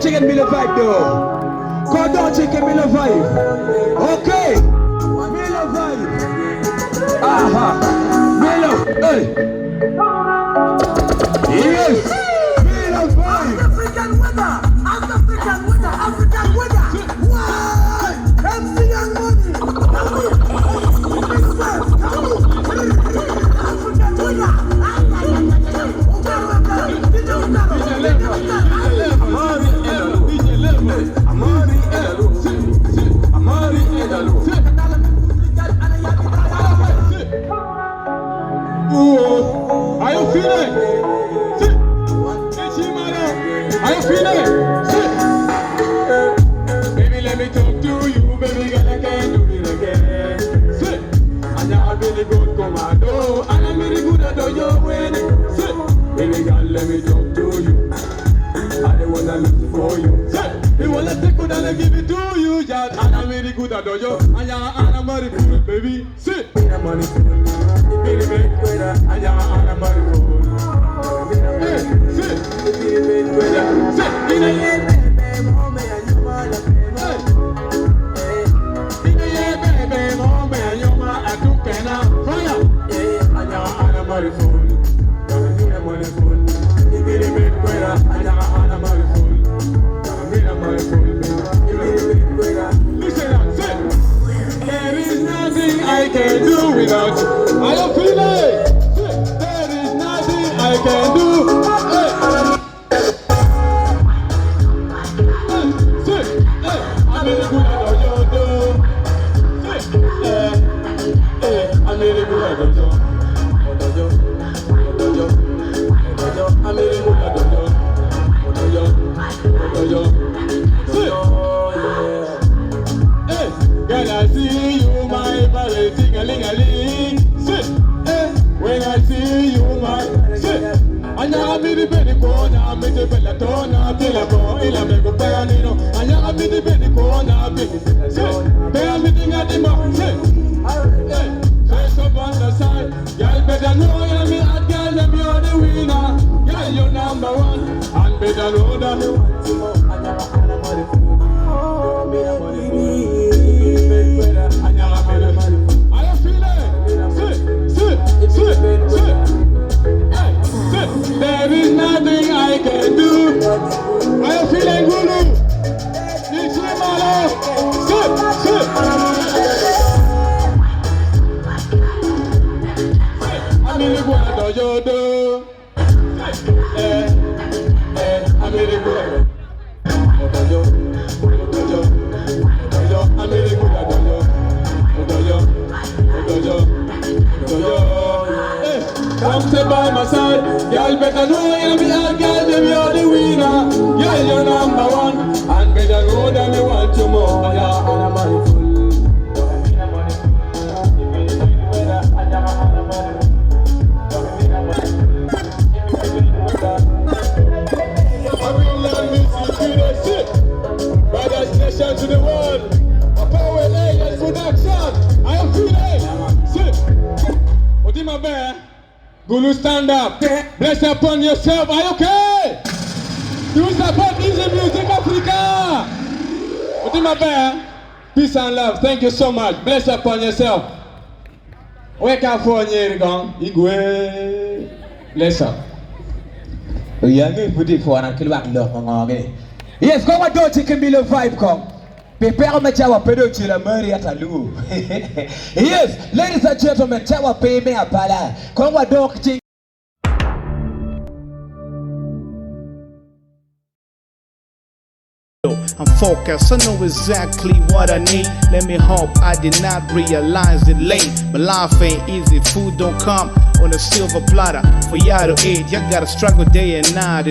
chicken me the vibe though. Go down chicken me the vibe. Okay. Me the vibe. Aha. Me the hey. Yes. Me the vibe. African weather. African weather. African weather. Why? MC and money. African weather. Are you feeling? Are you feeling? Baby, let me talk to you, baby girl, I can't do it again. And you're really good commando, and I'm really good at your winning. Baby girl, let me talk to you. I don't wanna look for you. You wanna take good and I give it to you, yeah. And I'm really good at you, and I'm very cool, baby. Sit. I'm money cool. Baby, make it and I'm very cool. Hey, sit. Sit. In a year, baby, home and you want to pay. In a year, baby, home and you want to do penna. Fire. And I'm very cool. I'm money cool. Baby, make it and I'm very cool. Listen up, sit. There is nothing I can do without you. Are you feeling? Sit. There is nothing I can do. Sit. I'm really good at your door. Sit. I'm really good at your door. I'm really good at your door. Hey, girl, I see you, my body, ting-a-ling-a-ling. Sit, when I see you, my sit. Anya mi di bedi kona, mi di bella tona, tila ko ila me go panino. Anya mi di bedi kona, mi sit. Bear me tinga di ma, sit. Hey, dress up on the side, girl better know you're me hot girl, them you're the winner. Girl, you're number one, and better know that you want to know. Are you feeling? Sit. Hey, sit. There is nothing I can do. Are you feeling Gulu? Sit. I'm really good at your door. I'm really good. Come stay by my side, girl. Better know you'll be a girl, baby, you're the winner. Yeah, you're number one, and better know that you want you more. Yeah, and I'm money full. To the world, a power Aliens production. I am feeling. Sit. What in my bear? Gulu, stand up. Bless upon yourself. Are you okay? You support Easy Music Africa. What in my bear? Peace and love. Thank you so much. Bless upon yourself. Wake up for you, gone. Igwe. Bless up. Yes, come on, don't you can be the vibe, come. Prepare me chawa pedo chila mari atalu. Yes, ladies and gentlemen, chawa pay me a pala. Come on, don't I'm focused, I know exactly what I need. Let me hope I did not realize it late. But life ain't easy, food don't come on a silver platter for y'all to eat. You gotta struggle day and night.